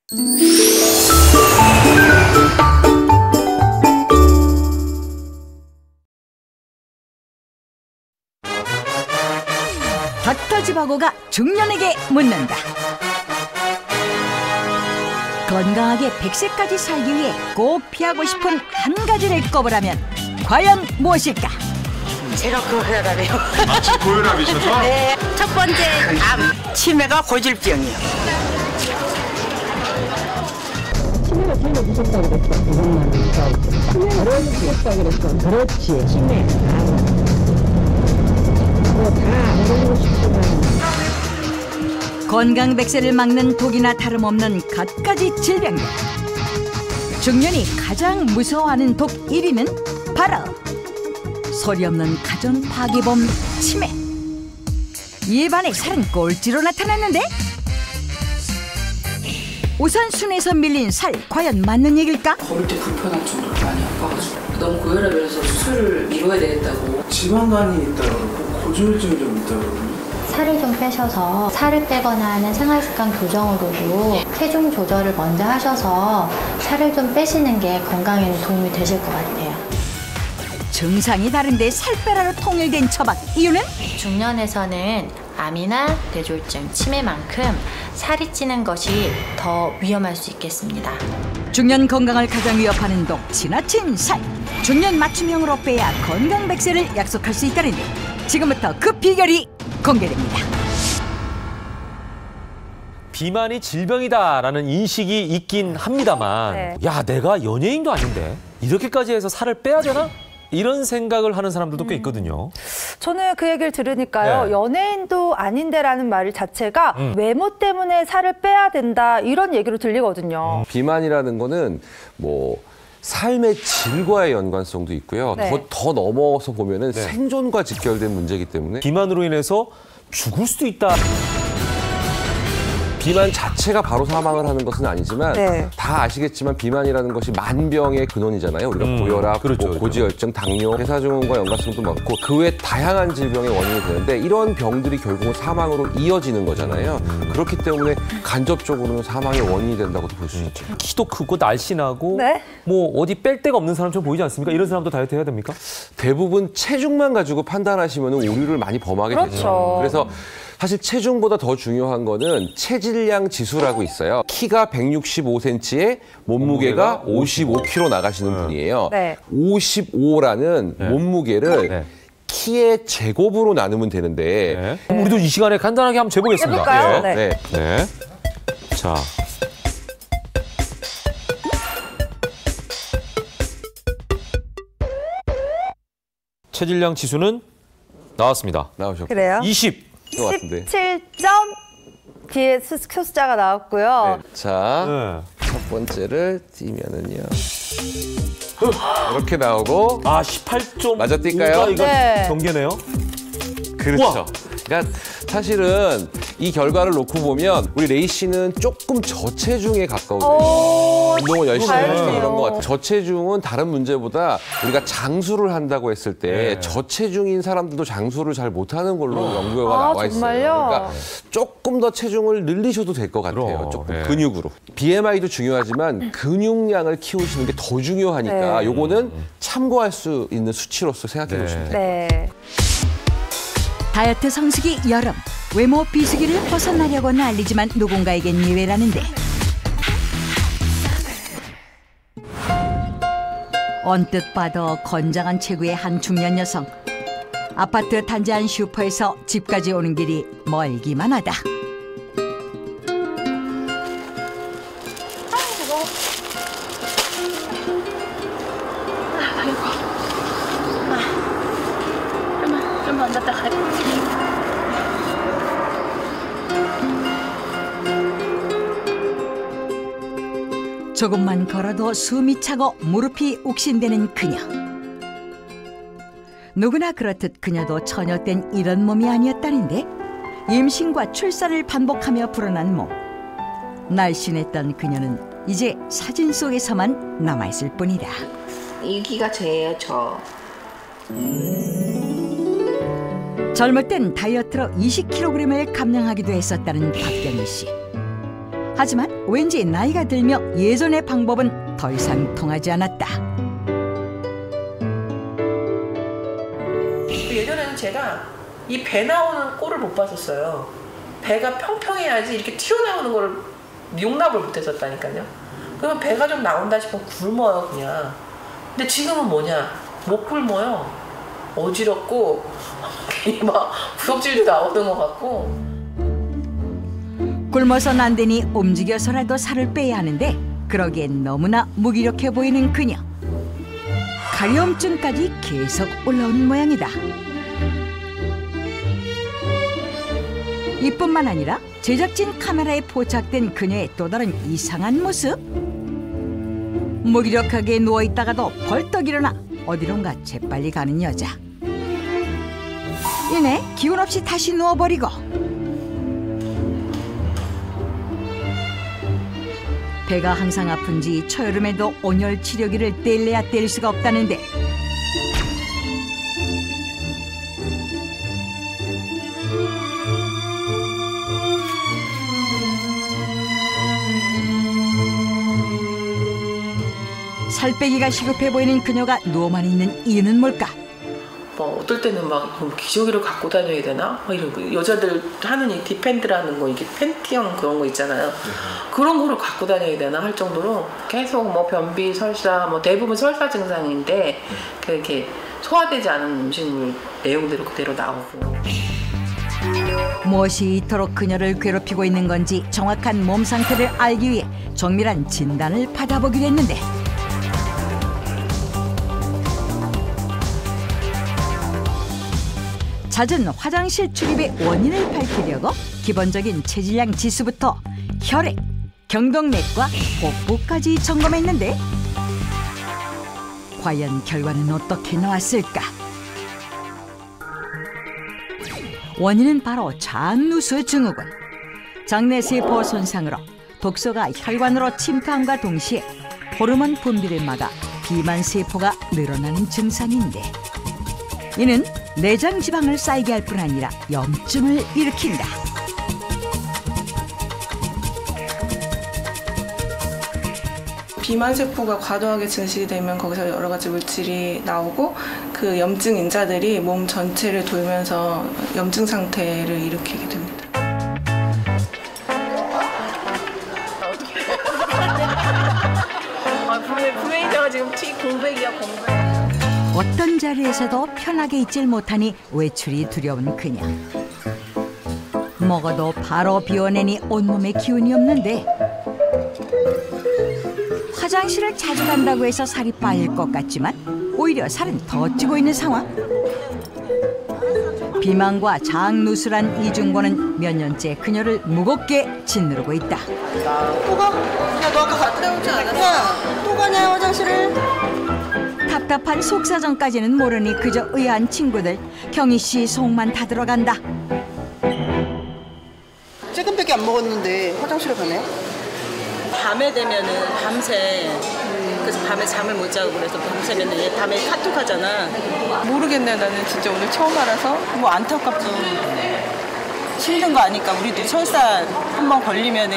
닥터 지바고가 중년에게 묻는다. 건강하게 100세까지 살기 위해 꼭 피하고 싶은 한 가지를 꼽으라면 과연 무엇일까? 제가 고혈압이에요. 아, 고혈압이셔서? 네. 첫 번째 암, 치매가 고질병이요. 치매가 제일 무섭다 그랬어. 이것만 치매가 제일 무섭다 그랬어. 그렇지. 치매. 뭐다 모르고 싶지만. 건강 백세를 막는 독이나 다름없는 갖가지 질병들. 중년이 가장 무서워하는 독 1위는 바로 소리 없는 가전 파괴범 치매. 이에 반해 살은 꼴찌로 나타났는데, 우선순위에서 밀린 살 과연 맞는 얘길까? 걸을 때 불편할 정도로 많이 아파가지고 너무 고혈압이라서 수술을 미뤄야 되겠다고. 지방간이 있다고 그러고 고지혈증이 좀 있다고 그러고. 살을 좀 빼셔서 살을 빼거나 하는 생활습관 교정으로도 체중 조절을 먼저 하셔서 살을 좀 빼시는 게 건강에는 도움이 되실 것 같아요. 증상이 다른데 살 빼라로 통일된 처방. 이유는? 중년에서는 암이나 뇌졸중, 치매만큼 살이 찌는 것이 더 위험할 수 있겠습니다. 중년 건강을 가장 위협하는 독 지나친 살. 중년 맞춤형으로 빼야 건강 백세를 약속할 수 있다는데, 지금부터 그 비결이 공개됩니다. 비만이 질병이다라는 인식이 있긴 합니다만, 네. 야, 내가 연예인도 아닌데 이렇게까지 해서 살을 빼야 되나? 이런 생각을 하는 사람들도 꽤 있거든요. 저는 그 얘기를 들으니까요. 네. 연예인도 아닌데라는 말 자체가 외모 때문에 살을 빼야 된다, 이런 얘기로 들리거든요. 비만이라는 거는 뭐 삶의 질과의 연관성도 있고요. 네. 더 넘어서 보면은 네. 생존과 직결된 문제이기 때문에 비만으로 인해서 죽을 수도 있다. 비만 자체가 바로 사망을 하는 것은 아니지만 네. 다 아시겠지만 비만이라는 것이 만병의 근원이잖아요. 우리가 고혈압, 그렇죠, 뭐 고지혈증, 당뇨, 대사증후군과 연관성도 많고 그 외 다양한 질병의 원인이 되는데, 이런 병들이 결국은 사망으로 이어지는 거잖아요. 그렇기 때문에 간접적으로는 사망의 원인이 된다고도 볼 수 있죠. 키도 크고 날씬하고 네. 뭐 어디 뺄 데가 없는 사람처럼 보이지 않습니까? 이런 사람도 다이어트 해야 됩니까? 대부분 체중만 가지고 판단하시면 오류를 많이 범하게 그렇죠. 되죠. 그래서 사실 체중보다 더 중요한 거는 체질량 지수라고 있어요. 키가 165cm에 몸무게가 55kg 나가시는 분이에요. 네. 55라는 네. 몸무게를 네. 키의 제곱으로 나누면 되는데 네. 그럼 우리도 이 시간에 간단하게 한번 재보겠습니다. 해볼까요? 네. 네. 네. 자. 체질량 지수는 나왔습니다. 나오셨고 그래요? 20. 것 같은데. 17점 뒤에 숫자가 나왔고요. 네. 자, 네. 첫 번째를 띄면은요. 이렇게 나오고 아, 18점. 맞아 뛸까요? 이거 네. 경계네요. 그렇죠. 우와. 그러니까 사실은 이 결과를 놓고 보면 우리 레이 씨는 조금 저체중에 가까워요. 운동을 열심히 해서 다행이네요. 그런 것 같아요. 저체중은 다른 문제보다 우리가 장수를 한다고 했을 때 네. 저체중인 사람들도 장수를 잘 못하는 걸로 연구가 나와 있어요. 정말요? 그러니까 조금 더 체중을 늘리셔도 될 것 같아요. 그럼, 조금 네. 근육으로. BMI도 중요하지만 근육량을 키우시는 게 더 중요하니까 네. 요거는 참고할 수 있는 수치로서 생각해 보시면 돼요. 네. 다이어트 성수기 여름, 외모 비수기를 벗어나려고는 알리지만 누군가에겐 예외라는데, 언뜻 봐도 건장한 체구의 한 중년 여성. 아파트 단지 안 슈퍼에서 집까지 오는 길이 멀기만 하다. 좀만 갔다 갈게. 조금만 걸어도 숨이 차고 무릎이 욱신대는 그녀. 누구나 그렇듯 그녀도 처녀 땐 이런 몸이 아니었다는데, 임신과 출산을 반복하며 불어난 몸. 날씬했던 그녀는 이제 사진 속에서만 남아있을 뿐이다. 여기가 저예요, 저. 젊을 땐 다이어트로 20kg을 감량하기도 했었다는 박경희 씨. 하지만 왠지 나이가 들며 예전의 방법은 더 이상 통하지 않았다. 예전에는 제가 이 배 나오는 꼴을 못 봤었어요. 배가 평평해야지 이렇게 튀어나오는 거를 용납을 못했었다니까요. 그러면 배가 좀 나온다 싶으면 굶어요 그냥. 근데 지금은 뭐냐, 못 굶어요. 어지럽고 막 구역질도 나오는 것 같고. 굶어선 안 되니 움직여서라도 살을 빼야 하는데 그러기엔 너무나 무기력해 보이는 그녀. 가려움증까지 계속 올라오는 모양이다. 이뿐만 아니라 제작진 카메라에 포착된 그녀의 또 다른 이상한 모습. 무기력하게 누워있다가도 벌떡 일어나 어디론가 재빨리 가는 여자. 이내 기운 없이 다시 누워버리고 배가 항상 아픈지 초여름에도 온열 치료기를 뗄래야 뗄 수가 없다는데 살 빼기가 시급해 보이는 그녀가 누워만 있는 이유는 뭘까? 뭐 어떨 때는 막 기저귀를 갖고 다녀야 되나? 막 이런 거. 여자들 하는 이 디펜드라는 거, 이게 팬티형 그런 거 있잖아요. 그런 거를 갖고 다녀야 되나 할 정도로 계속 뭐 변비, 설사, 뭐 대부분 설사 증상인데 그렇게 소화되지 않은 음식물 내용대로 그대로 나오고. 무엇이 이토록 그녀를 괴롭히고 있는 건지 정확한 몸 상태를 알기 위해 정밀한 진단을 받아보기로 했는데 잦은 화장실 출입의 원인을 밝히려고 기본적인 체질량 지수부터 혈액, 경동맥과 복부까지 점검했는데 과연 결과는 어떻게 나왔을까? 원인은 바로 장누수 증후군. 장내세포 손상으로 독소가 혈관으로 침투함과 동시에 호르몬 분비를 막아 비만세포가 늘어나는 증상인데 이는 내장 지방을 쌓이게 할 뿐 아니라 염증을 일으킨다. 비만세포가 과도하게 증식이 되면 거기서 여러 가지 물질이 나오고 그 염증 인자들이 몸 전체를 돌면서 염증 상태를 일으키게 됩니다. 분명히 제가 지금 공백이야, 공백. 어떤 자리에서도 편하게 있질 못하니 외출이 두려운 그녀. 먹어도 바로 비워내니 온몸에 기운이 없는데 화장실을 자주 간다고 해서 살이 빠질 것 같지만 오히려 살은 더 찌고 있는 상황. 비만과 장누수란 이중고는 몇 년째 그녀를 무겁게 짓누르고 있다. 또 가? 야, 너 아까 갔다 오지 않았어? 야, 또 가냐 화장실을? 답답한 속사정까지는 모르니 그저 의아한 친구들. 경희 씨 속만 다 들어간다. 조금밖에 안 먹었는데 화장실에 가네? 밤에 되면은 밤새 그래서 밤에 잠을 못 자고 그래서 밤새면은 얘 밤에 카톡하잖아. 모르겠네. 나는 진짜 오늘 처음 알아서. 뭐 안타깝죠. 힘든 거 아니까 우리도 설사 한번 걸리면은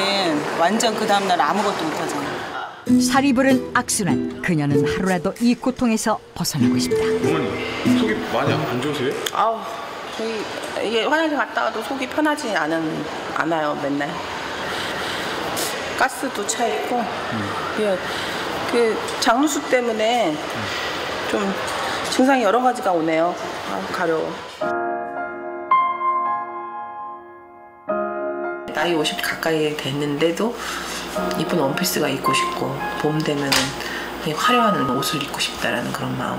완전 그 다음날 아무것도 못 하잖아. 살이 부른 악순환. 그녀는 하루라도 이 고통에서 벗어나고 싶다. 어머니, 속이 많이 안 좋으세요? 아우, 저희 화장실 갔다 와도 속이 편하지 않아요, 맨날. 가스도 차 있고, 그 장누수 때문에 좀 증상이 여러 가지가 오네요. 아, 가려워. 나이 50 가까이 됐는데도 이쁜 원피스가 입고 싶고 봄 되면 화려한 옷을 입고 싶다라는 그런 마음.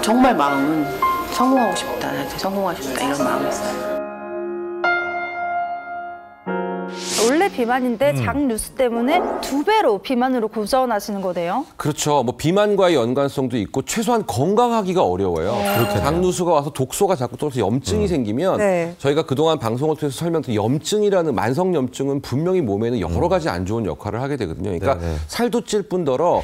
정말 마음은 성공하고 싶다, 성공하고 싶다 이런 마음이 있어요. 원래 비만인데 장누수 때문에 2배로 비만으로 고전하시는 거네요. 그렇죠. 뭐 비만과의 연관성도 있고 최소한 건강하기가 어려워요. 장누수가 와서 독소가 자꾸 떨어져서 염증이 생기면 저희가 그동안 방송을 통해서 설명드린 염증이라는 만성 염증은 분명히 몸에는 여러 가지 안 좋은 역할을 하게 되거든요. 그러니까 살도 찔 뿐더러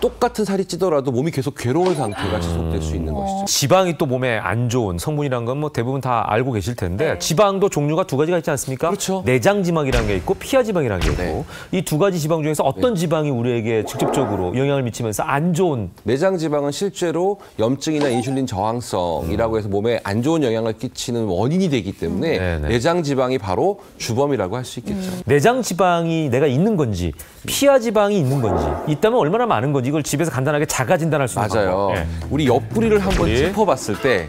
똑같은 살이 찌더라도 몸이 계속 괴로운 상태가 지속될 수 있는 것이죠. 지방이 또 몸에 안 좋은 성분이라는 건 뭐 대부분 다 알고 계실 텐데 지방도 종류가 2가지가 있지 않습니까? 그렇죠. 내장 지방이라는 게 있고 피하 지방이라는 게 있고 이 두 가지 지방 중에서 어떤 지방이 우리에게 직접적으로 영향을 미치면서 안 좋은 내장 지방은 실제로 염증이나 인슐린 저항성이라고 해서 몸에 안 좋은 영향을 끼치는 원인이 되기 때문에 내장 지방이 바로 주범이라고 할 수 있겠죠. 내장 지방이 내가 있는 건지 피하 지방이 있는 건지 있다면 얼마나 많은 건지 이걸 집에서 간단하게 자가 진단할 수 있는 맞아요. 우리 옆구리를 한번 짚어봤을 때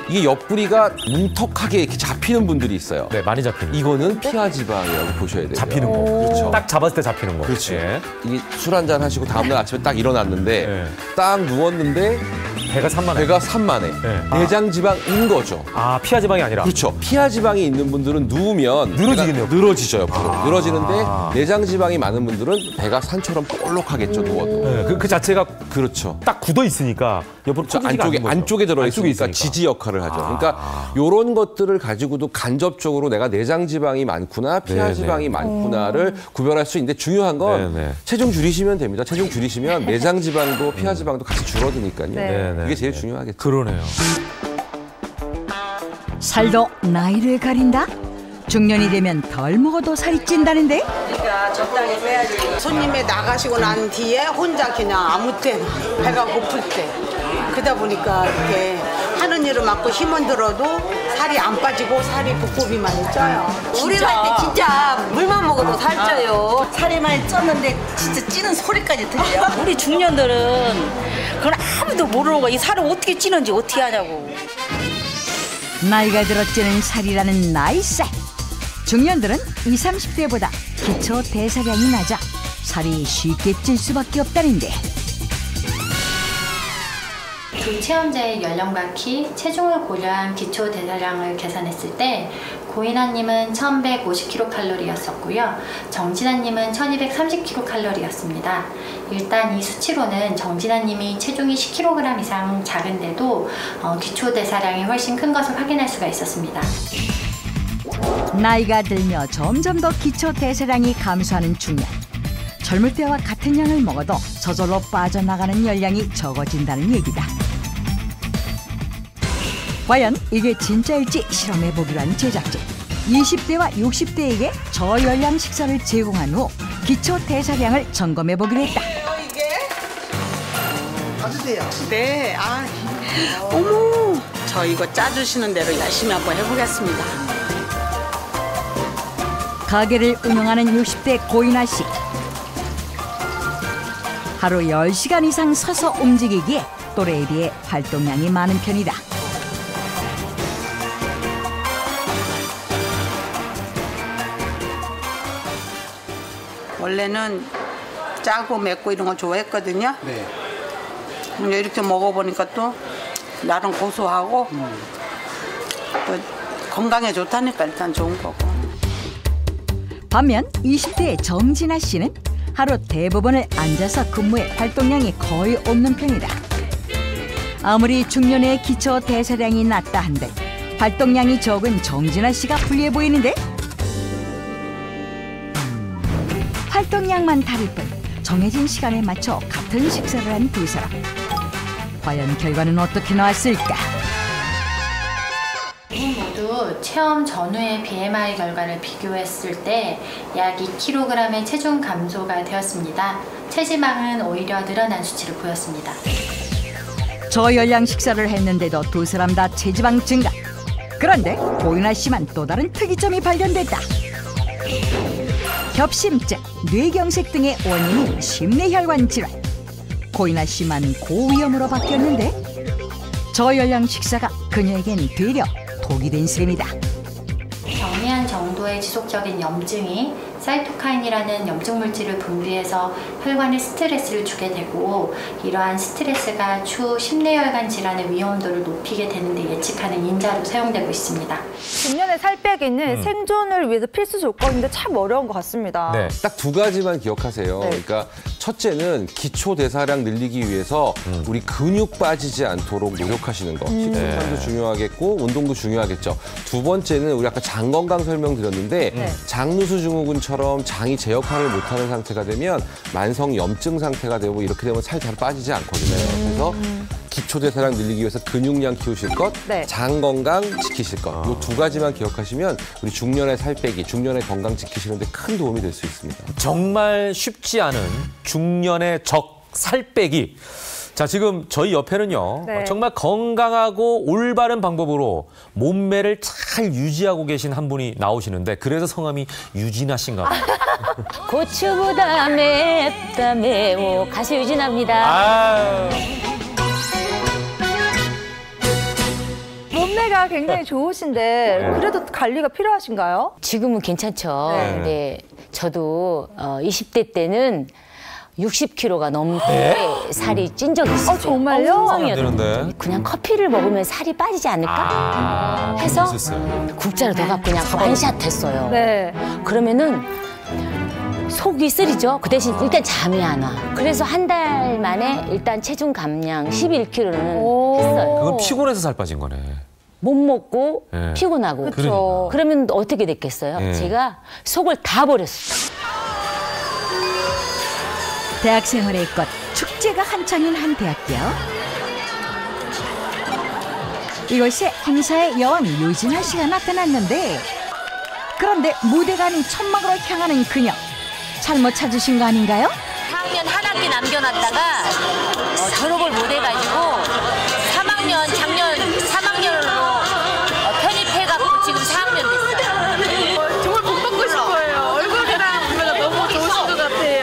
이게 옆구리가 문턱하게 이렇게 잡히는 분들이 있어요. 네, 많이 잡히는. 이거는 피하 지방이라고 보셔야 돼요. 잡히는 거. 그렇죠. 딱 잡았을 때 잡히는 거. 그렇죠. 이게 술 한잔 하시고 다음날 아침에 딱 일어났는데 딱 누웠는데 배가 산만해. 배가 산만해. 내장 지방인 거죠. 아, 피하 지방이 아니라. 그렇죠. 피하 지방이 있는 분들은 누우면 늘어지겠네요. 늘어지죠, 옆으로. 늘어지는데 내장 지방이 많은 분들은 배가 산처럼 볼록하겠죠, 누워도. 그 자체가 그렇죠. 딱 굳어 있으니까 옆으로 안쪽에 들어 있으니까 지지 역할을 하죠. 그러니까 이런 것들을 가지고도 간접적으로 내가 내장 지방이 많구나, 피하 지방이 많구나를 구별할 수 있는데 중요한 건 체중 줄이시면 됩니다. 체중 줄이시면 내장 지방도 피하 지방도 같이 줄어드니까요. 이게 제일 중요하겠죠. 그러네요. 살도 나이를 가린다? 중년이 되면 덜 먹어도 살이 찐다는데? 그러니까 적당히 빼야지. 손님이 나가시고 난 뒤에 혼자 그냥 아무 때나 배가 고플 때 그러다 보니까 이렇게 하는 일을 맡고 힘은 들어도 살이 안 빠지고 살이 붓고비만 쪄요. 우리 갈 때 진짜 물만 먹어도 살쪄요. 살이 많이 쪘는데 진짜 찌는 소리까지 들려요. 우리 중년들은 그건 아무도 모르는 거야. 이 살을 어떻게 찌는지 어떻게 하냐고. 나이가 들어 찌는 살이라는 나이살. 중년들은 20, 30대보다 기초 대사량이 낮아 살이 쉽게 찔 수밖에 없다는데. 두 체험자의 연령과 키, 체중을 고려한 기초 대사량을 계산했을 때 고인아님은 1150kcal였었고요. 정진아님은 1230kcal였습니다. 일단 이 수치로는 정진아님이 체중이 10kg 이상 작은데도 기초 대사량이 훨씬 큰 것을 확인할 수가 있었습니다. 나이가 들며 점점 더 기초 대사량이 감소하는 중년. 젊을 때와 같은 양을 먹어도 저절로 빠져나가는 열량이 적어진다는 얘기다. 과연 이게 진짜일지 실험해보기로 한 제작진. 20대와 60대에게 저열량 식사를 제공한 후 기초 대사량을 점검해보기로 했다. 이게? 봐주세요. 네. 어머. 저 이거 짜주시는 대로 열심히 한번 해보겠습니다. 가게를 운영하는 60대 고인아 씨. 하루 10시간 이상 서서 움직이기에 또래에 비해 활동량이 많은 편이다. 원래는 짜고 맵고 이런 거 좋아했거든요. 네. 근데 이렇게 먹어보니까 또 나름 고소하고 또 건강에 좋다니까 일단 좋은 거고. 반면 20대의 정진아 씨는 하루 대부분을 앉아서 근무해 활동량이 거의 없는 편이다. 아무리 중년의 기초 대사량이 낮다 한들 활동량이 적은 정진아 씨가 불리해 보이는데? 활동량만 다를 뿐 정해진 시간에 맞춰 같은 식사를 한 두 사람. 과연 결과는 어떻게 나왔을까? 모두 체험 전후의 BMI 결과를 비교했을 때 약 2kg의 체중 감소가 되었습니다. 체지방은 오히려 늘어난 수치를 보였습니다. 저열량 식사를 했는데도 두 사람 다 체지방 증가. 그런데 고인아 씨만 또 다른 특이점이 발견됐다. 협심증, 뇌경색 등의 원인인 심내혈관 질환. 고인아 씨만 고위험으로 바뀌었는데 저열량 식사가 그녀에겐 되려 독이 된 셈이다. 경미한 정도의 지속적인 염증이 사이토카인이라는 염증 물질을 분비해서 혈관에 스트레스를 주게 되고 이러한 스트레스가 추후 심내혈관 질환의 위험도를 높이게 되는 데 예측하는 인자로 사용되고 있습니다. 중년의 살 빼기는 생존을 위해서 필수 조건인데 참 어려운 것 같습니다. 네. 딱 두 가지만 기억하세요. 그러니까 첫째는 기초 대사량 늘리기 위해서 우리 근육 빠지지 않도록 노력하시는 거. 식습관도 중요하겠고 운동도 중요하겠죠. 두 번째는 우리 아까 장 건강 설명드렸는데 장누수 증후군처럼 장이 제 역할을 못하는 상태가 되면 만성 염증 상태가 되고 이렇게 되면 살 잘 빠지지 않거든요. 그래서 기초 대사량 늘리기 위해서 근육량 키우실 것, 네. 장 건강 지키실 것. 이 두 가지만 기억하시면 우리 중년의 살 빼기, 중년의 건강 지키시는 데 큰 도움이 될 수 있습니다. 정말 쉽지 않은 중년의 적 살 빼기. 자, 지금 저희 옆에는요. 네. 정말 건강하고 올바른 방법으로 몸매를 잘 유지하고 계신 한 분이 나오시는데 그래서 성함이 유진아 씨인가 봐요. 고추보다 맵다 매워. 가수 유진아입니다. 아유. 몸매가 굉장히 좋으신데 그래도 관리가 필요하신가요? 지금은 괜찮죠. 네. 근데 저도 20대 때는 60kg가 넘게 살이 찐 적이 있어요. 정말요? 엉망이었는데. 그냥 커피를 먹으면 살이 빠지지 않을까 해서 국자를 넣어갖고 그냥 완샷 했어요. 네. 그러면은 속이 쓰리죠. 그 대신 일단 잠이 안 와. 그래서 한 달 만에 일단 체중 감량 11kg는 했어요. 그건 피곤해서 살 빠진 거네. 못 먹고 네. 피곤하고. 그러니까. 그러면 어떻게 됐겠어요? 네. 제가 속을 다 버렸어요. 대학 생활의 꽃 축제가 한창인 한 대학교. 이곳에 행사의 여왕 유진아 씨가 나타났는데 그런데 무대가 아닌 천막으로 향하는 그녀. 잘못 찾으신 거 아닌가요? 4학년 한 학기 남겨놨다가 졸업을 못 해가지고 3학년 작년 3학년으로 편입해갖고 지금 4학년 됐어요. 정말 복 받고 싶어요. 얼굴이랑 몸매가 너무 좋으신 것 같아요.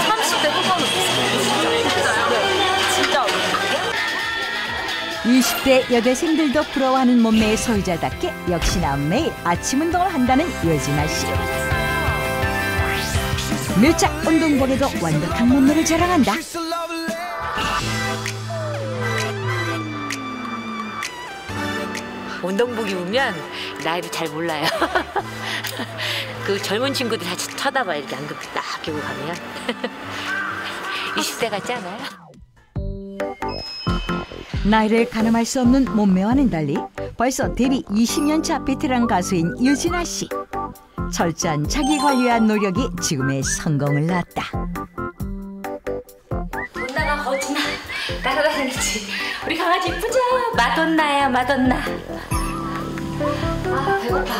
30대 후반으로 진짜 20대 여대생들도 부러워하는 몸매의 소유자답게 역시나 매일 아침 운동을 한다는 유진아 씨. 밀착 운동복에도 완벽한 몸매를 자랑한다. 운동복 입으면 나이를 잘 몰라요. 그 젊은 친구들 다 쳐다봐 이렇게 안경 딱 끼고 가면 20대 같지 않아요? 나이를 가늠할 수 없는 몸매와는 달리 벌써 데뷔 20년차 베테랑 가수인 유진아 씨. 철저한 자기 관리와 노력이 지금의 성공을 낳았다. 돈나가 거짓나 따라다니지. 우리 강아지 이쁘죠? 마돈나야 마돈나. 아 배고파.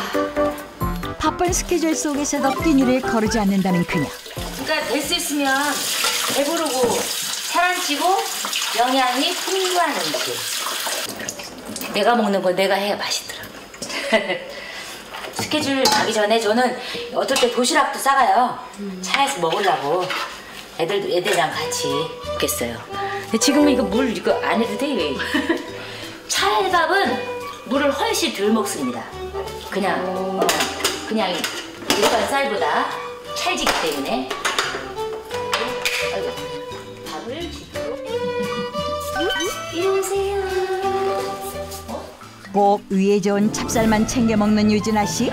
바쁜 스케줄 속에서도 끼니를 거르지 않는다는 그녀. 그러니까 될 수 있으면 배부르고 살 안 찌고 영양이 풍부한 음식. 내가 먹는 거 내가 해야 맛있더라고. 스케줄 가기 전에 저는 어떨 때 도시락도 싸가요. 차에서 먹으려고 애들이랑 같이 먹겠어요. 근데 지금은 이거 물 이거 안 해도 돼 왜? 찰밥은 물을 훨씬 덜 먹습니다. 그냥 일반 쌀보다 찰지기 때문에. 아이고, 밥을 집으로. 이리 오세요. 꼭 위에 좋은 찹쌀만 챙겨 먹는 유진아 씨.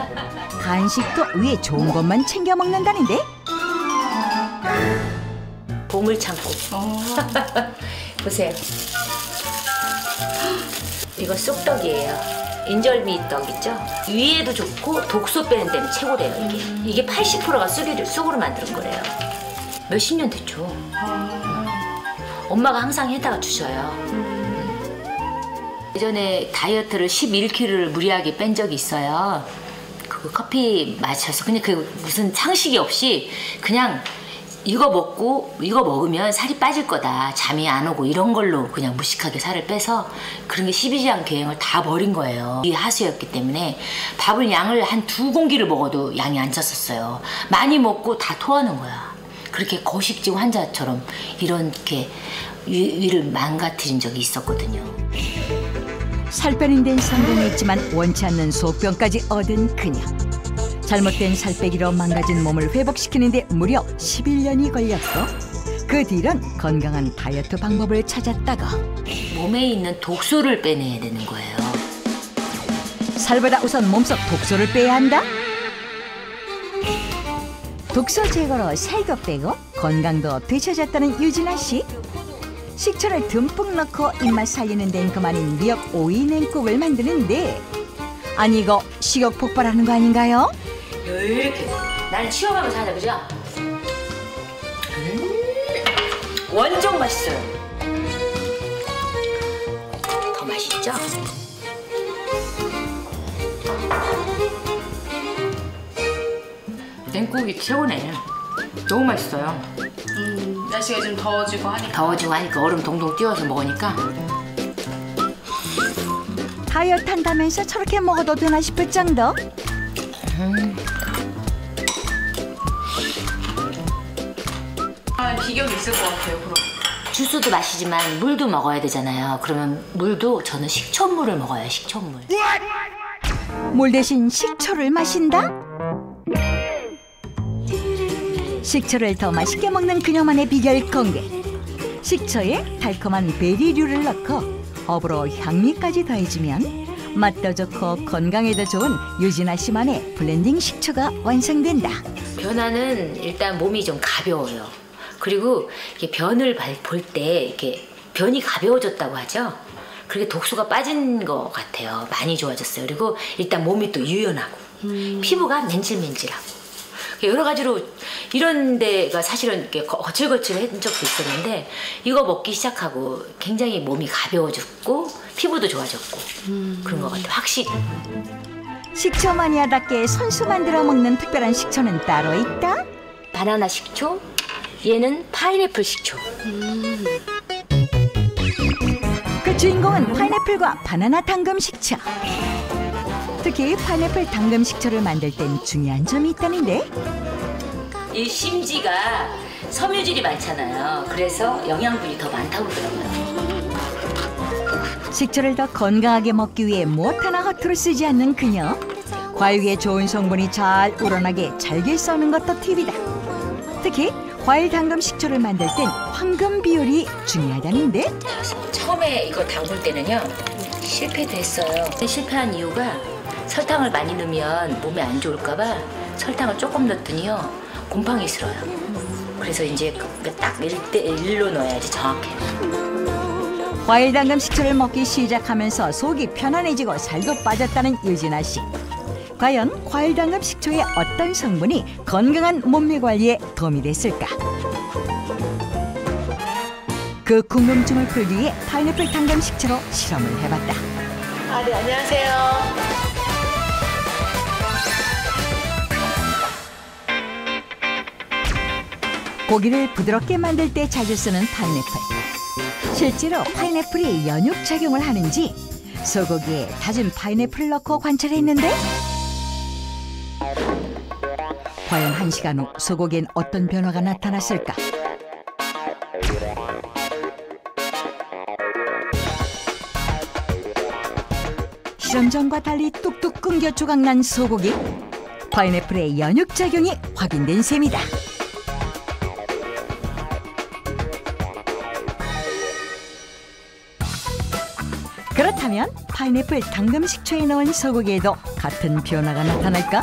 간식도 위에 좋은 것만 챙겨 먹는다는데. 보물창고. 보세요. 이거 쑥떡이에요. 인절미 떡 있죠? 위에도 좋고 독소 빼는 데는 최고래요. 이게 80%가 쑥으로 만든 거래요. 몇십 년 됐죠. 엄마가 항상 해다가 주셔요. 예전에 다이어트를 11kg를 무리하게 뺀 적이 있어요. 그 커피 마셔서 그냥 그 무슨 상식이 없이 그냥 이거 먹으면 살이 빠질 거다. 잠이 안 오고 이런 걸로 그냥 무식하게 살을 빼서 그런 게 12지향 계획을 다 버린 거예요. 이 하수였기 때문에 밥을 양을 한 2공기를 먹어도 양이 안 찼었어요. 많이 먹고 다 토하는 거야. 그렇게 거식증 환자처럼 이렇게 위를 망가뜨린 적이 있었거든요. 살 빼는 데는 성공했지만 원치 않는 소병까지 얻은 그녀. 잘못된 살 빼기로 망가진 몸을 회복시키는 데 무려 11년이 걸렸고 그 뒤론 건강한 다이어트 방법을 찾았다가 몸에 있는 독소를 빼내야 되는 거예요. 살보다 우선 몸속 독소를 빼야 한다? 독소 제거로 살도 빼고 건강도 되찾았다는 유진아 씨. 식초를 듬뿍 넣고 입맛 살리는 데는 그만인 미역 오이 냉국을 만드는데 아니 이거 식욕 폭발하는 거 아닌가요? 이렇게 나는 취업하면서 하자 그죠? 완전 맛있어요. 맛있죠? 냉국이 최고네. 너무 맛있어요. 날씨가 좀 더워지고 하니까 얼음 동동 띄워서 먹으니까. 다이어트 한다면서 저렇게 먹어도 되나 싶을 정도. 비결이 있을 것 같아요. 그럼. 주스도 마시지만 물도 먹어야 되잖아요. 그러면 물도 저는 식초물을 먹어요. 식초물. 물 대신 식초를 마신다? 식초를 더 맛있게 먹는 그녀만의 비결 공개. 식초에 달콤한 베리류를 넣고 업으로 향미까지 더해주면 맛도 좋고 건강에도 좋은 유진아 씨만의 블렌딩 식초가 완성된다. 변화는 일단 몸이 좀 가벼워요. 그리고 이렇게 변을 볼 때 이렇게 변이 가벼워졌다고 하죠. 그게 독소가 빠진 것 같아요. 많이 좋아졌어요. 그리고 일단 몸이 또 유연하고 피부가 맨질맨질하고 여러 가지로 이런 데가 사실은 이렇게 거칠거칠한 적도 있었는데 이거 먹기 시작하고 굉장히 몸이 가벼워졌고 피부도 좋아졌고 그런 것 같아요. 확실히. 식초 마니아답게 손수 만들어 먹는 특별한 식초는 따로 있다? 바나나 식초, 얘는 파인애플 식초. 그 주인공은 파인애플과 바나나 당금 식초. 특히 파인애플 당금 식초를 만들 땐 중요한 점이 있다는데. 이 심지가 섬유질이 많잖아요. 그래서 영양분이 더 많다고 그러더라고요. 식초를 더 건강하게 먹기 위해 무엇 하나 허투루 쓰지 않는 그녀. 과육에 좋은 성분이 잘 우러나게 잘게 써는 것도 팁이다. 특히 과일 당금 식초를 만들 땐 황금 비율이 중요하다는데. 처음에 이거 담글 때는요 실패도 했어요. 실패한 이유가 설탕을 많이 넣으면 몸에 안 좋을까 봐 설탕을 조금 넣었더니요 곰팡이 슬어요. 그래서 이제 딱 1로 넣어야지 정확해. 과일 당금 식초를 먹기 시작하면서 속이 편안해지고 살도 빠졌다는 유진아 씨. 과연 과일 당금 식초의 어떤 성분이 건강한 몸매 관리에 도움이 됐을까? 그 궁금증을 풀기 위해 파인애플 당금 식초로 실험을 해봤다. 네, 안녕하세요. 고기를 부드럽게 만들 때 자주 쓰는 파인애플. 실제로 파인애플이 연육작용을 하는지 소고기에 다진 파인애플을 넣고 관찰했는데 과연 1시간 후 소고기엔 어떤 변화가 나타났을까? 실험 전과 달리 뚝뚝 끊겨 조각난 소고기. 파인애플의 연육작용이 확인된 셈이다. 그렇다면 파인애플 당금 식초에 넣은 소고기에도 같은 변화가 나타날까?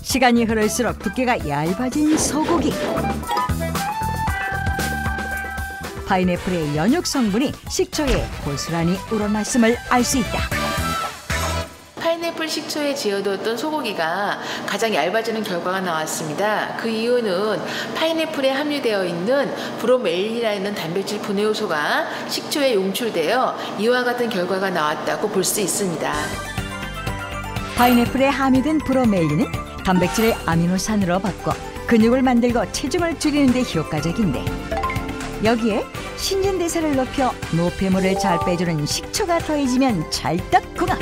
시간이 흐를수록 두께가 얇아진 소고기. 파인애플의 연육 성분이 식초에 고스란히 우러났음을 알 수 있다. 파인애플 식초에 지어뒀던 소고기가 가장 얇아지는 결과가 나왔습니다. 그 이유는 파인애플에 함유되어 있는 브로멜린이라는 단백질 분해 요소가 식초에 용출되어 이와 같은 결과가 나왔다고 볼 수 있습니다. 파인애플에 함유된 브로멜린은 단백질을 아미노산으로 바꿔 근육을 만들고 체중을 줄이는 데 효과적인데 여기에 신진대사를 높여 노폐물을 잘 빼주는 식초가 더해지면 찰떡궁합.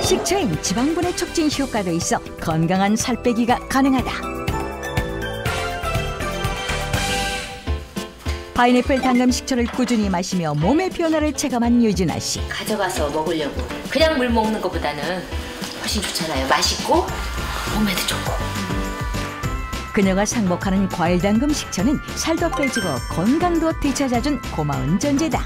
식초엔 지방분해 촉진 효과도 있어 건강한 살 빼기가 가능하다. 파인애플 당금 식초를 꾸준히 마시며 몸의 변화를 체감한 유진아 씨. 가져가서 먹으려고. 그냥 물 먹는 것보다는 훨씬 좋잖아요. 맛있고 몸에도 좋고. 그녀가 상복하는 과일 당금 식초는 살도 빼주고 건강도 되찾아준 고마운 존재다.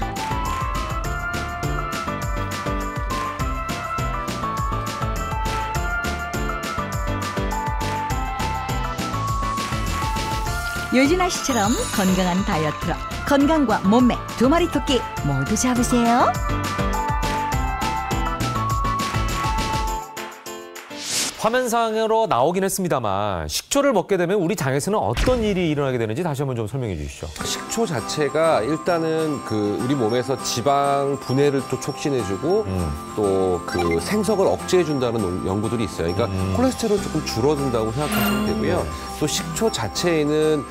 유진아 씨처럼 건강한 다이어트로 건강과 몸매 두 마리 토끼 모두 잡으세요. 화면상으로 나오긴 했습니다만 식초를 먹게 되면 우리 장에서는 어떤 일이 일어나게 되는지 다시 한번 좀 설명해 주시죠. 식초 자체가 일단은 우리 몸에서 지방 분해를 또 촉진해주고 또 그 생석을 억제해준다는 연구들이 있어요. 그러니까 콜레스테롤 조금 줄어든다고 생각하시면 되고요. 또 식초 자체에는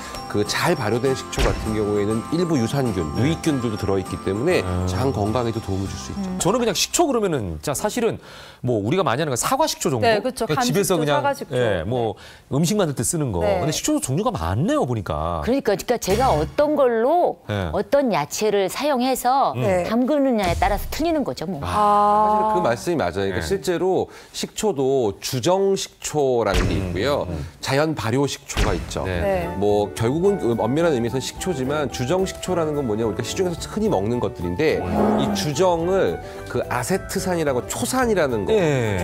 잘 발효된 식초 같은 경우에는 일부 유산균, 유익균들도 들어있기 때문에 장 건강에도 도움을 줄 수 있죠. 저는 그냥 식초 그러면은 사실은 뭐 우리가 많이 하는 건 사과 식초 정도. 네, 그렇죠. 집에서 그냥 사과식초. 뭐 음식 만들 때 쓰는 거. 네. 근데 식초 종류가 많네요 보니까. 그러니까 제가 어떤 걸로 네. 어떤 야채를 사용해서 네. 담그느냐에 따라서 틀리는 거죠 뭐. 사실 그 말씀이 맞아요. 그러니까 실제로 식초도 주정 식초라는 게 있고요. 자연 발효 식초가 있죠. 뭐 결국은 엄밀한 의미에서는 식초지만 주정 식초라는 건 뭐냐, 우리가 시중에서 흔히 먹는 것들인데 이 주정을 아세트산이라고 초산이라는 거,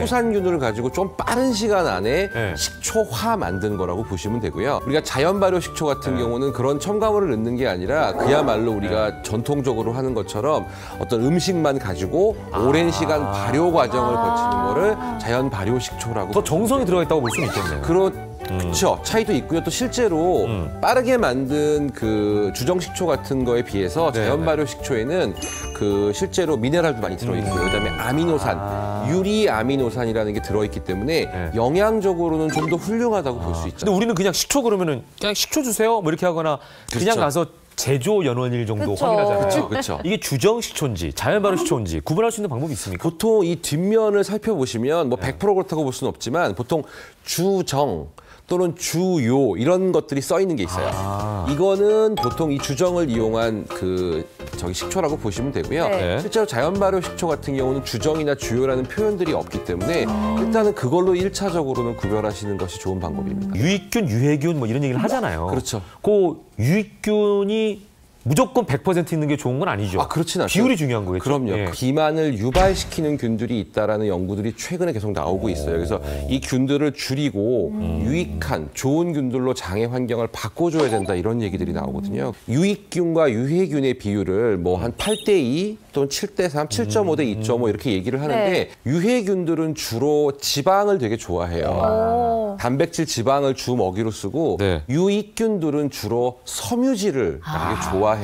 초산균을 가지고 좀 빠른 시간 안에 식초화 만든 거라고 보시면 되고요. 우리가 자연 발효 식초 같은 경우는 그런 첨가물을 넣는 게 아니라 그야말로 우리가 전통적으로 하는 것처럼 어떤 음식만 가지고 오랜 시간 발효 과정을 거치는 거를 자연 발효 식초라고. 더 정성이 들어가 있다고 볼 수는 있겠네요. 그렇죠. 차이도 있고요. 또 실제로 빠르게 만든 주정 식초 같은 거에 비해서 자연 발효 식초에는 실제로 미네랄도 많이 들어있고요. 그다음에 아미노산, 유리 아미노산이라는 게 들어있기 때문에 영양적으로는 좀 더 훌륭하다고 볼 수 있죠. 근데 우리는 그냥 식초 그러면은 그냥 식초 주세요 뭐 이렇게 하거나 그냥 가서 제조 연원일 정도 확인하잖아요. 그렇죠. 이게 주정 식초인지 자연 발효 식초인지 구분할 수 있는 방법이 있습니까? 보통 이 뒷면을 살펴보시면 뭐 100% 그렇다고 볼 수는 없지만 보통 주정 또는 주요 이런 것들이 써 있는 게 있어요. 이거는 보통 이 주정을 이용한 식초라고 보시면 되고요. 실제로 자연 발효 식초 같은 경우는 주정이나 주요라는 표현들이 없기 때문에 일단은 그걸로 1차적으로는 구별하시는 것이 좋은 방법입니다. 유익균, 유해균 뭐 이런 얘기를 하잖아요. 그렇죠. 그 유익균이 무조건 100% 있는 게 좋은 건 아니죠. 그렇진 않죠. 비율이 중요한 거겠죠. 그럼요. 비만을 유발시키는 균들이 있다라는 연구들이 최근에 계속 나오고 있어요. 그래서 이 균들을 줄이고 유익한 좋은 균들로 장의 환경을 바꿔줘야 된다 이런 얘기들이 나오거든요. 유익균과 유해균의 비율을 뭐 한 8대2 또는 7대3, 7.5대 2.5 이렇게 얘기를 하는데 유해균들은 주로 지방을 되게 좋아해요. 단백질, 지방을 주 먹이로 쓰고 유익균들은 주로 섬유질을 되게 좋아해요.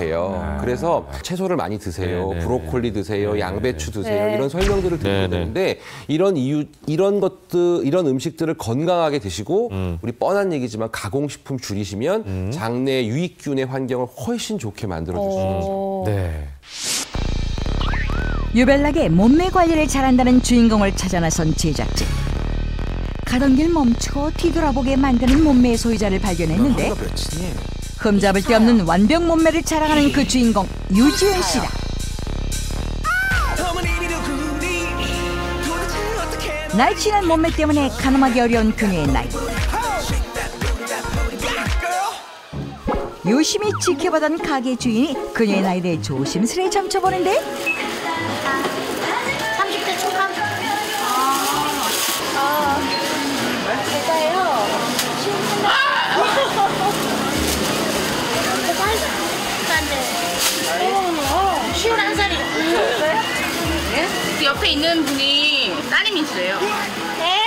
그래서 채소를 많이 드세요. 브로콜리 드세요. 양배추 드세요. 이런 설명들을 드리고 있는데 이런 음식들을 건강하게 드시고 우리 뻔한 얘기지만 가공식품 줄이시면 장내 유익균의 환경을 훨씬 좋게 만들어줄 수 있죠. 유별나게 몸매 관리를 잘한다는 주인공을 찾아 나선 제작진. 가던 길 멈추고 뒤돌아보게 만드는 몸매의 소유자를 발견했는데 흠잡을 데 없는 완벽 몸매를 자랑하는 그 주인공 유지은 씨다. 날씬한 몸매 때문에 가늠하기 어려운 그녀의 나이. 유심히 지켜보던 가게 주인이 그녀의 나이에 대해 조심스레 점쳐보는데 30대 초반? 제가요. 쉬운 한 살이요. 네? 그 옆에 있는 분이 따님이세요. 네?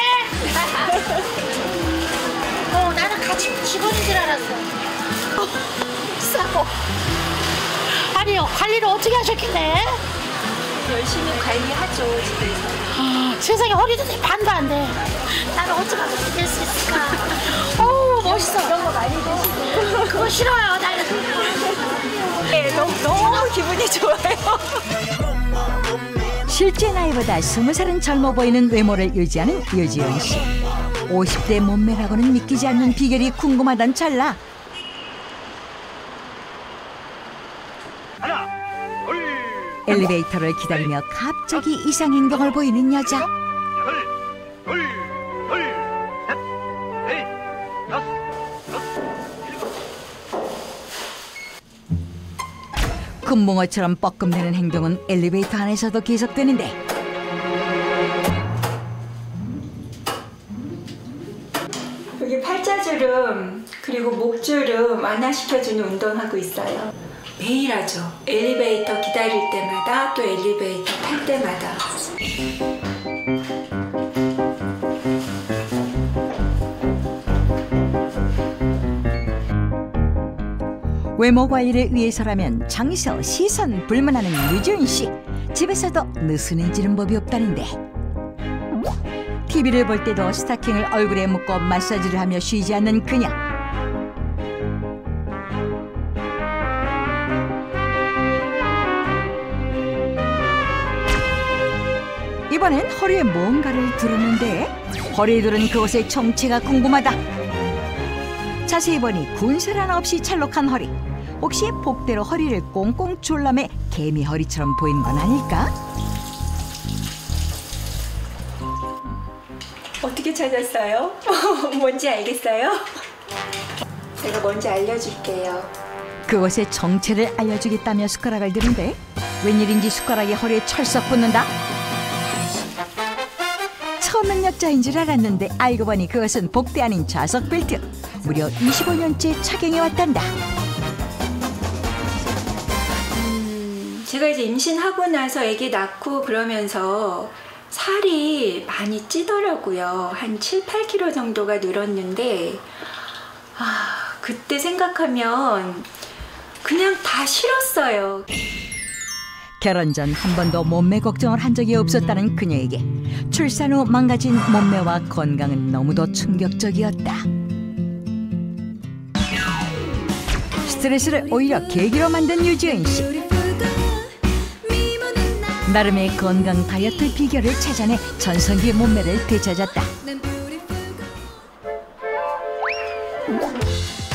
나는 같이 직원인 줄 알았어. 싸고. 아니요, 관리를 어떻게 하셨길래? 열심히 관리하죠, 집에서. 세상에 허리도 반도 안 돼. 나는 어쩌면 그렇게 될 수 있을까? 어우, 멋있어. 이런 거 많이 드시고. 그거 싫어요, 나는. 네, 너무 기분이 좋아요. 실제 나이보다 20살은 젊어 보이는 외모를 유지하는 유지은 씨. 50대 몸매라고는 믿기지 않는 비결이 궁금하단 찰나 엘리베이터를 기다리며 갑자기 이상 행동을 보이는 여자. 금붕어처럼 뻐끔대는 행동은 엘리베이터 안에서도 계속되는데 여기 팔자주름 그리고 목주름 완화시켜주는 운동하고 있어요. 매일 하죠. 엘리베이터 기다릴 때마다 또 엘리베이터 탈 때마다. 외모 관리를 위해서라면 장서 시선 불문하는 유지은 씨. 집에서도 느슨해지는 법이 없다는데. TV를 볼 때도 스타킹을 얼굴에 묶고 마사지를 하며 쉬지 않는 그녀. 이번엔 허리에 뭔가를 두르는데 허리에 두른 그곳의 정체가 궁금하다. 자세히 보니 군살 하나 없이 찰록한 허리. 혹시 복대로 허리를 꽁꽁 졸라매 개미 허리처럼 보이는 건 아닐까? 어떻게 찾았어요? 뭔지 알겠어요? 제가 뭔지 알려줄게요. 그곳의 정체를 알려주겠다며 숟가락을 드는데 웬일인지 숟가락이 허리에 철썩 붙는다. 초능력자인 줄 알았는데 알고 보니 그것은 복대 아닌 좌석 벨트. 무려 25년째 착용해왔단다. 제가 이제 임신하고 나서 아기 낳고 그러면서 살이 많이 찌더라고요. 한 7, 8kg 정도가 늘었는데 그때 생각하면 그냥 다 싫었어요. 결혼 전 한 번도 몸매 걱정을 한 적이 없었다는 그녀에게 출산 후 망가진 몸매와 건강은 너무도 충격적이었다. 스트레스를 오히려 계기로 만든 유지은 씨. 나름의 건강 다이어트 비결을 찾아내 전성기 몸매를 되찾았다.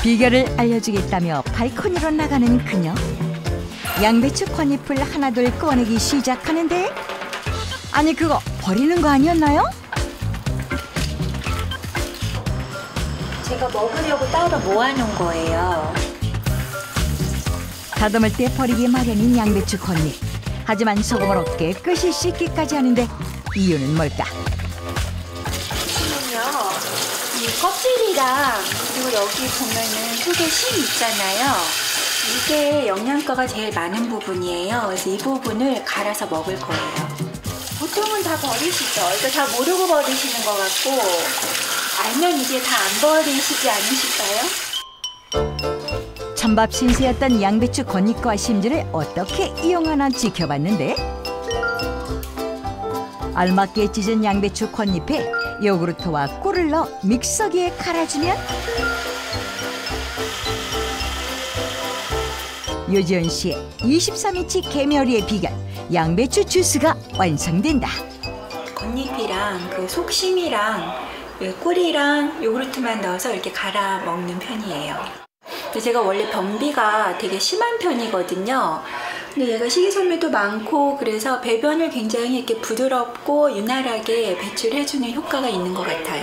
비결을 알려주겠다며 발코니로 나가는 그녀. 양배추 콩잎을 하나둘 꺼내기 시작하는데 아니 그거 버리는 거 아니었나요? 제가 먹으려고 따로 모아놓은 거예요. 다듬을 때 버리기 마련인 양배추 콩잎. 하지만 소금으로 깨끗이 씻기까지 하는데 이유는 뭘까? 보시면요, 이 껍질이랑 그리고 여기 보면은 속에 심 있잖아요. 이게 영양가가 제일 많은 부분이에요. 그래서 이 부분을 갈아서 먹을 거예요. 보통은 다 버리시죠. 이거 다 모르고 버리시는 것 같고 알면 이제 다 안 버리시지 않으실까요? 찬밥 신세였던 양배추 겉잎과 심지를 어떻게 이용하나 지켜봤는데 알맞게 찢은 양배추 겉잎에 요구르트와 꿀을 넣어 믹서기에 갈아주면 유지은 씨의 23인치 개미허리의 비결 양배추 주스가 완성된다. 겉잎이랑 그 속심이랑 꿀이랑 요구르트만 넣어서 이렇게 갈아 먹는 편이에요. 제가 원래 변비가 되게 심한 편이거든요. 근데 얘가 식이섬유도 많고 그래서 배변을 굉장히 이렇게 부드럽고 윤활하게 배출해주는 효과가 있는 것 같아요.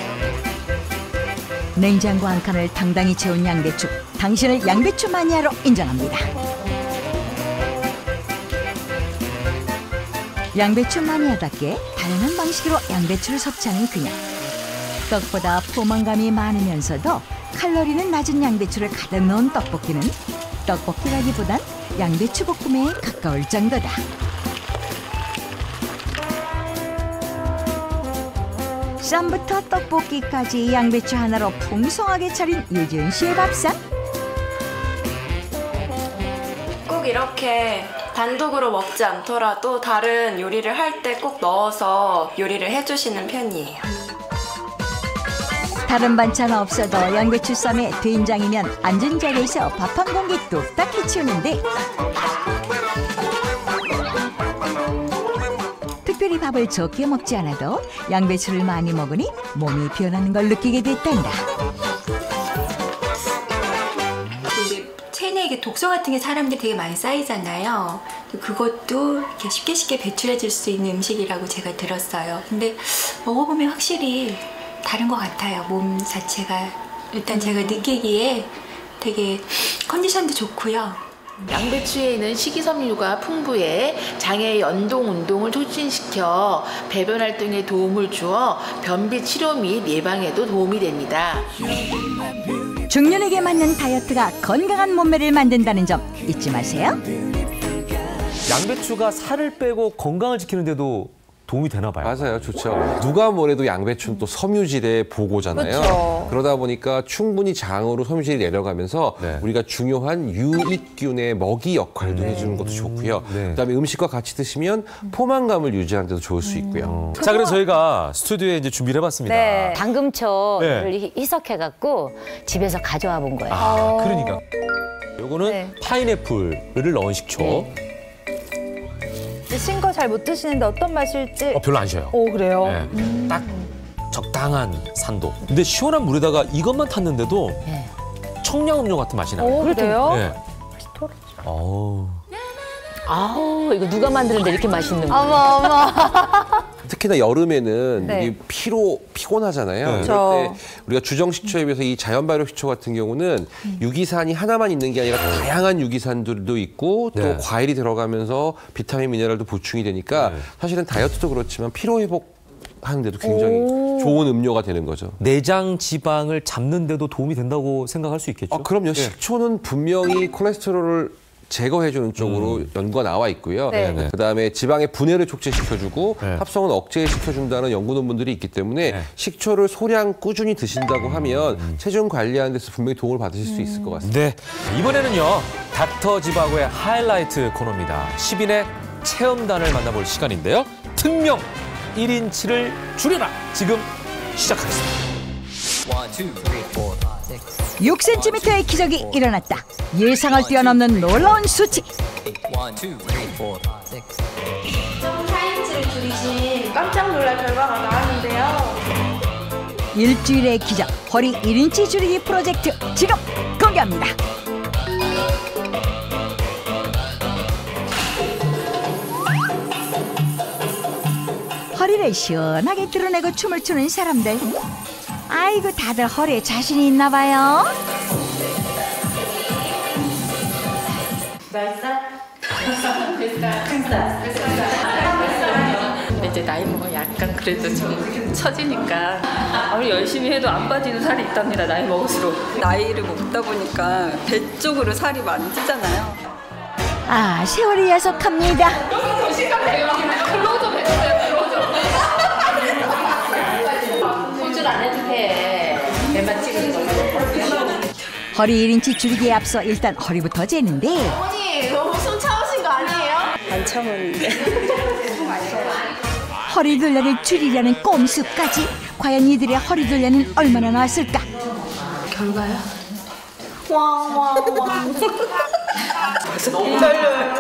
냉장고 한 칸을 당당히 채운 양배추. 당신을 양배추 마니아로 인정합니다. 양배추 마니아답게 다양한 방식으로 양배추를 섭취하는 그녀. 떡보다 포만감이 많으면서도 칼로리는 낮은 양배추를 가득 넣은 떡볶이는 떡볶이라기보단 양배추 볶음에 가까울 정도다. 쌈부터 떡볶이까지 양배추 하나로 풍성하게 차린 유지은 씨의 밥상. 꼭 이렇게 단독으로 먹지 않더라도 다른 요리를 할 때 꼭 넣어서 요리를 해주시는 편이에요. 다른 반찬 없어도 양배추 쌈에 된장이면 앉은 자리에서 밥 한 공기 뚝딱 해치우는데 특별히 밥을 적게 먹지 않아도 양배추를 많이 먹으니 몸이 변하는 걸 느끼게 됐단다. 체내에 이게 독소 같은 게 사람들이 되게 많이 쌓이잖아요. 그것도 이렇게 쉽게 배출해 줄 수 있는 음식이라고 제가 들었어요. 근데 먹어보면 확실히 다른 것 같아요. 몸 자체가 일단 제가 느끼기에 되게 컨디션도 좋고요. 양배추에 있는 식이섬유가 풍부해 장의 연동 운동을 촉진시켜 배변 활동에 도움을 주어 변비 치료 및 예방에도 도움이 됩니다. 중년에게 맞는 다이어트가 건강한 몸매를 만든다는 점 잊지 마세요. 양배추가 살을 빼고 건강을 지키는데도 도움이 되나 봐요. 맞아요. 좋죠. 누가 뭐래도 양배추는 또 섬유질의 보고잖아요. 그렇죠. 그러다 보니까 충분히 장으로 섬유질이 내려가면서 우리가 중요한 유익균의 먹이 역할도 해주는 것도 좋고요. 그다음에 음식과 같이 드시면 포만감을 유지하는 데도 좋을 수 있고요. 자, 그래서 저희가 스튜디오에 이제 준비를 해봤습니다. 네. 당금초를 희석해갖고 집에서 가져와 본 거예요. 그러니까. 요거는 파인애플을 넣은 식초. 신 거 잘 못 드시는데 어떤 맛일지. 별로 안 쉬어요. 오, 그래요? 네. 딱 적당한 산도. 근데 시원한 물에다가 이것만 탔는데도 청량음료 같은 맛이 나요. 오, 그래요? 네. 아우, 이거 누가 만드는데 이렇게 맛있는 거예요? 어머. 특히나 여름에는 네. 이게 피곤하잖아요. 네. 그럴 때 우리가 주정 식초에 비해서 이 자연 발효 식초 같은 경우는 유기산이 하나만 있는 게 아니라 다양한 유기산들도 있고 또 과일이 들어가면서 비타민, 미네랄도 보충이 되니까 사실은 다이어트도 그렇지만 피로 회복 하는데도 굉장히 좋은 음료가 되는 거죠. 내장 지방을 잡는 데도 도움이 된다고 생각할 수 있겠죠? 그럼요. 식초는 분명히 콜레스테롤을 제거해주는 쪽으로 연구가 나와 있고요. 그다음에 지방의 분해를 촉진시켜주고 합성은 억제시켜준다는 연구 논문들이 있기 때문에 식초를 소량 꾸준히 드신다고 하면 체중 관리하는 데서 분명히 도움을 받으실 수 있을 것 같습니다. 네. 이번에는요. 닥터 지바고의 하이라이트 코너입니다. 10인의 체험단을 만나볼 시간인데요. 특명 1인치를 줄여라. 지금 시작하겠습니다. 6cm의 기적이 일어났다. 예상을 뛰어넘는 놀라운 수치. 4인치를 줄이신 깜짝 놀랄 결과가 나왔는데요. 일주일의 기적 허리 1인치 줄이기 프로젝트 지금 공개합니다. 허리를 시원하게 드러내고 춤을 추는 사람들. 아이고, 다들 허리에 자신이 있나 봐요. 근데 이제 나이 먹어 약간 그래도 좀 처지니까 아무리 열심히 해도 안 빠지는 살이 있답니다. 나이 먹을수록. 나이를 먹다 보니까 배 쪽으로 살이 많이 찌잖아요. 아, 세월이 야속합니다. 클로즈업 해주세요. 클로즈업. 손질 안 해도 돼. 배만 찍는 거. 허리 1인치 줄이기에 앞서 일단 허리부터 재는데. 어머니 너무 숨 참으신 거 아니에요? 안 참았는데. 허리 둘레를 줄이려는 꼼수까지. 과연 이들의 허리 둘레는 얼마나 나왔을까? 결과요? 왕. 너무 떨려요.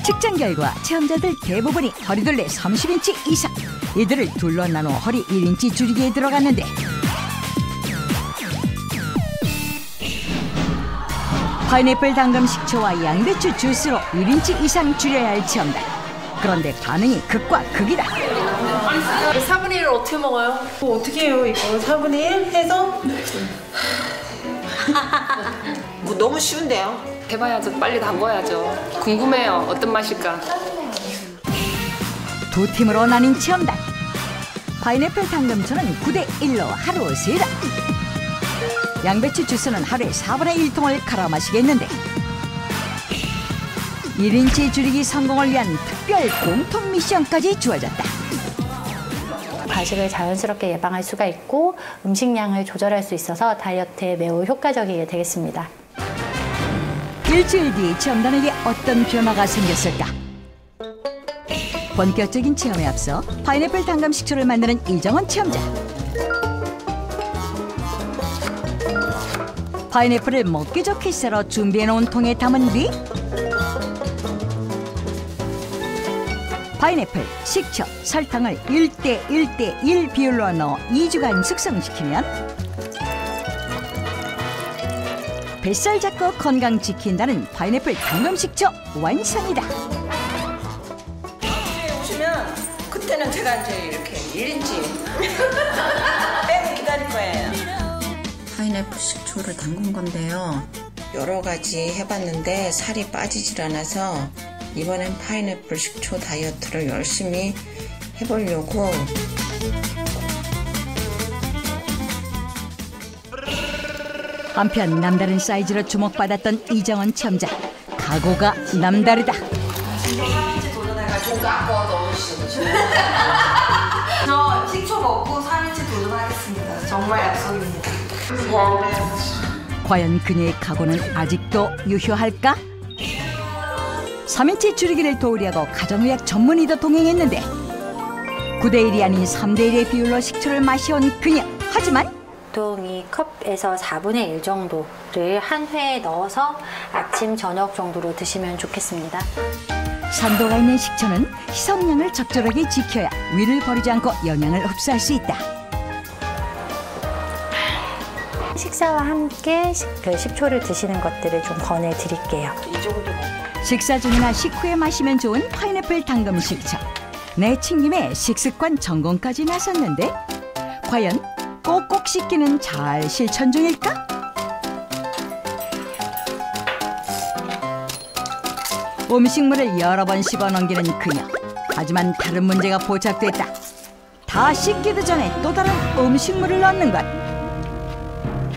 측정 결과 체험자들 대부분이 허리 둘레 30인치 이상. 이들을 둘러 나눠 허리 1인치 줄이기에 들어갔는데 파인애플 당금 식초와 양배추 주스로 1인치 이상 줄여야 할 체험단. 그런데 반응이 극과 극이다. 4분의 1을 어떻게 먹어요? 어떻게 해요 이거? 4분의 1 해서? 뭐 너무 쉬운데요? 해봐야죠. 빨리 담궈야죠. 궁금해요. 어떤 맛일까? 두 팀으로 나뉜 체험단. 파인애플 당금초는 9대 1로 하루 3단. 양배추 주스는 하루에 4분의 1통을 갈아 마시겠는데 1인치 줄이기 성공을 위한 특별 공통 미션까지 주어졌다. 과식을 자연스럽게 예방할 수가 있고 음식량을 조절할 수 있어서 다이어트에 매우 효과적이게 되겠습니다. 일주일 뒤 체험단에게 어떤 변화가 생겼을까? 본격적인 체험에 앞서 파인애플 당금 식초를 만드는 이정원 체험자. 파인애플을 먹기 좋게 썰어 준비해놓은 통에 담은 뒤 파인애플, 식초, 설탕을 1대 1대 1 비율로 넣어 2주간 숙성시키면 뱃살 잡고 건강 지킨다는 파인애플 당금 식초 완성이다. 오시면 그때는 제가 이제 이렇게 1인치 빼고 기다릴 거예요. 파인애플 식초를 담근 건데요. 여러 가지 해봤는데 살이 빠지질 않아서 이번엔 파인애플 식초 다이어트를 열심히 해보려고. 한편 남다른 사이즈로 주목받았던 이정원 체험자. 각오가 남다르다. 주시죠. 저 식초 먹고 3일치 도전하겠습니다. 정말 약속입니다. 과연 그녀의 각오는 아직도 유효할까? 3인치 줄이기를 도우려고 가정의학 전문의도 동행했는데 9대1이 아닌 3대1의 비율로 식초를 마셔온 그녀. 하지만 보통 이 컵에서 4분의 1 정도를 한 회에 넣어서 아침, 저녁 정도로 드시면 좋겠습니다. 산도가 있는 식초는 희석량을 적절하게 지켜야 위를 버리지 않고 영양을 흡수할 수 있다. 식사와 함께 식초를 드시는 것들을 좀 권해드릴게요. 이 정도. 식사 중이나 식후에 마시면 좋은 파인애플 당금 식초. 내친김에 식습관 점검까지 나섰는데 과연 꼭꼭 씻기는 잘 실천 중일까? 음식물을 여러 번 씹어 넘기는 그녀. 하지만 다른 문제가 포착됐다. 다 씻기도 전에 또 다른 음식물을 넣는 것.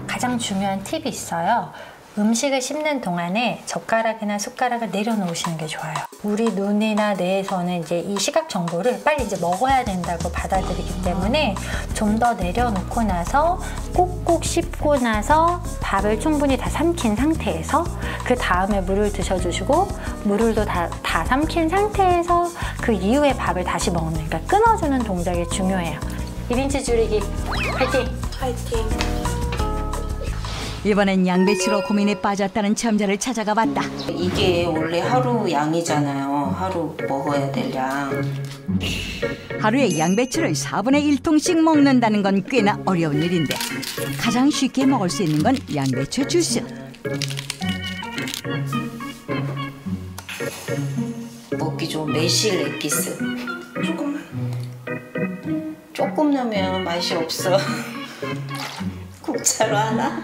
가장 중요한 팁이 있어요. 음식을 씹는 동안에 젓가락이나 숟가락을 내려놓으시는 게 좋아요. 우리 눈이나 뇌에서는 이제 이 시각 정보를 빨리 이제 먹어야 된다고 받아들이기 때문에 좀 더 내려놓고 나서 꼭꼭 씹고 나서 밥을 충분히 다 삼킨 상태에서 그 다음에 물을 드셔주시고 물을도 다 삼킨 상태에서 그 이후에 밥을 다시 먹는, 그러니까 끊어주는 동작이 중요해요. 1인치 줄이기 화이팅! 화이팅! 이번엔 양배추로 고민에 빠졌다는 체험자를 찾아가 봤다. 이게 원래 하루 양이잖아요. 하루 먹어야 될 양. 하루에 양배추를 4분의 1통씩 먹는다는 건 꽤나 어려운 일인데 가장 쉽게 먹을 수 있는 건 양배추 주스. 먹기 좋은 매실 엑기스. 조금 넣으면 맛이 없어. 국자로 하나?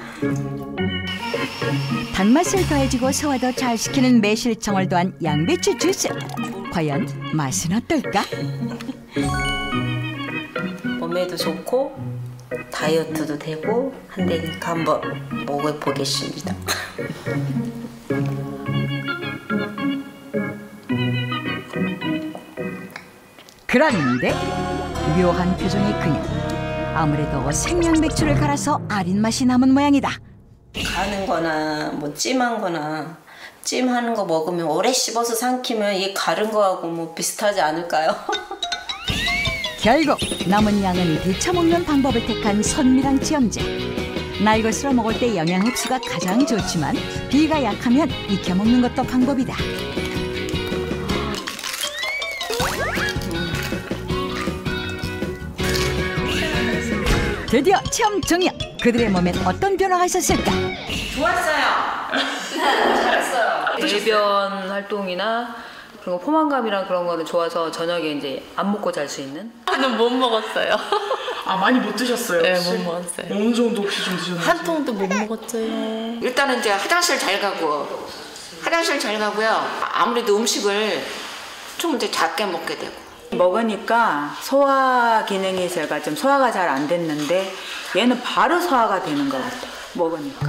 단맛을 더해주고 소화도 잘 시키는 매실청을 더한 양배추 주스. 과연 맛은 어떨까? 몸에도 좋고 다이어트도 되고 한데니까 한번 먹어보겠습니다. 그런데 묘한 표정의 그녀. 아무래도 생양배추를 갈아서 아린 맛이 남은 모양이다. 가는 거나 뭐 찜한 거나 찜하는 거 먹으면 오래 씹어서 삼키면 이 가른 거하고 뭐 비슷하지 않을까요? 결국 남은 양은 데쳐 먹는 방법을 택한 선미랑 체험자. 날것으로 먹을 때 영양 흡수가 가장 좋지만 비가 약하면 익혀 먹는 것도 방법이다. 드디어 체험 종료. 그들의 몸엔 어떤 변화가 있었을까? 좋았어요. 잘했어요. 배변 활동이나 그리고 포만감이랑 그런 거는 좋아서 저녁에 이제 안 먹고 잘 수 있는? 저는 못 먹었어요. 아, 많이 못 드셨어요? 네, 혹시? 못 먹었어요. 어느 정도 혹시 좀 드셨는지? 한 통도 못 먹었어요. 일단은 이제 화장실 잘 가고요. 아무래도 음식을 좀 이제 작게 먹게 되고. 먹으니까 소화 기능이 제가 좀 소화가 잘 안 됐는데 얘는 바로 소화가 되는 것 같아요. 먹으니까.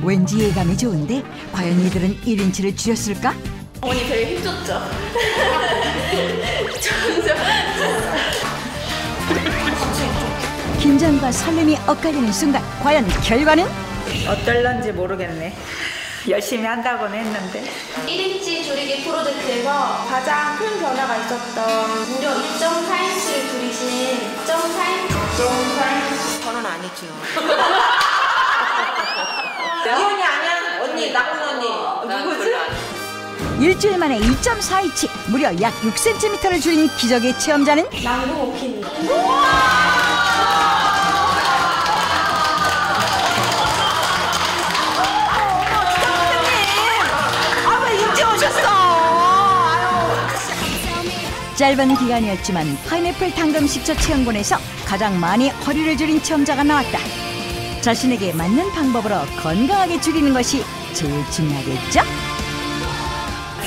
왠지 예감이 좋은데 과연 이들은 1인치를 줄였을까? 어머니 되게 힘줬죠? 긴장과 설렘이 엇갈리는 순간 과연 결과는? 어떨런지 모르겠네. 열심히 한다고는 했는데 1인치 줄이기 프로젝트에서 가장 큰 변화가 있었던 무려 2.4인치를 줄이신 2.4인치 저는 아니죠. 이 언니 아니야? 언니 나쁜 언니 누구지? 일주일 만에 2.4인치 무려 약 6cm를 줄인 기적의 체험자는 남궁 오키입니다. 짧은 기간이었지만 파인애플 당금 식초 체험관에서 가장 많이 허리를 줄인 체험자가 나왔다. 자신에게 맞는 방법으로 건강하게 줄이는 것이 제일 중요하겠죠?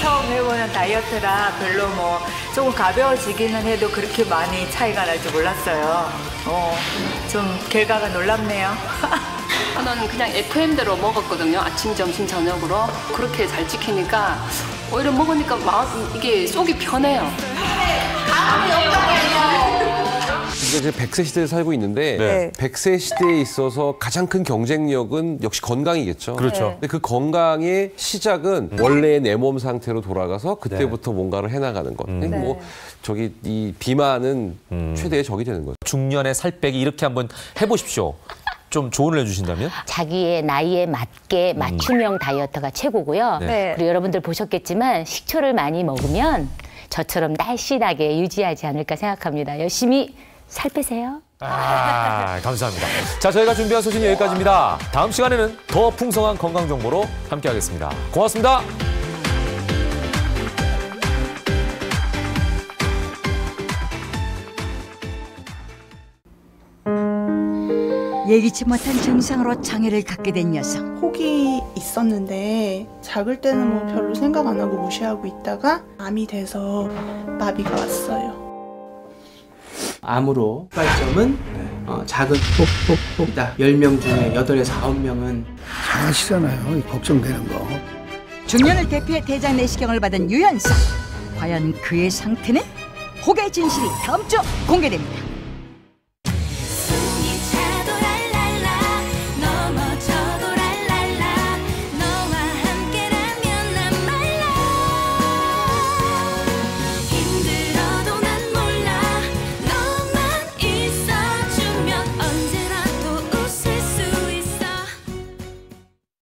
처음 해보는 다이어트라 별로 뭐 조금 가벼워지기는 해도 그렇게 많이 차이가 날 줄 몰랐어요. 좀 결과가 놀랍네요. 저는 그냥 FM대로 먹었거든요. 아침, 점심, 저녁으로. 그렇게 잘 지키니까 오히려 먹으니까 이게 속이 편해요. 이제 100세 시대에 살고 있는데 네. 100세 시대에 있어서 가장 큰 경쟁력은 역시 건강이겠죠. 그렇죠. 근데 그 건강의 시작은 원래의 내 몸 상태로 돌아가서 그때부터 뭔가를 해나가는 것. 뭐 저기 이 비만은 최대의 적이 되는 거죠. 중년의 살 빼기 이렇게 한번 해보십시오. 좀 조언을 해주신다면? 자기의 나이에 맞게 맞춤형 다이어트가 최고고요. 네. 그리고 여러분들 보셨겠지만 식초를 많이 먹으면 저처럼 날씬하게 유지하지 않을까 생각합니다. 열심히 살 빼세요. 감사합니다. 자, 저희가 준비한 소식은 여기까지입니다. 다음 시간에는 더 풍성한 건강 정보로 함께하겠습니다. 고맙습니다. 예기치 못한 증상으로 장애를 갖게 된 여성. 혹이 있었는데 작을 때는 뭐 별로 생각 안 하고 무시하고 있다가 암이 돼서 마비가 왔어요. 암으로 발점은 작은 혹이다. 10명 중에 8에서 9명은 잘하시잖아요. 걱정되는 거. 중년을 대표해 대장 내시경을 받은 유연석. 과연 그의 상태는? 혹의 진실이 다음 주 공개됩니다.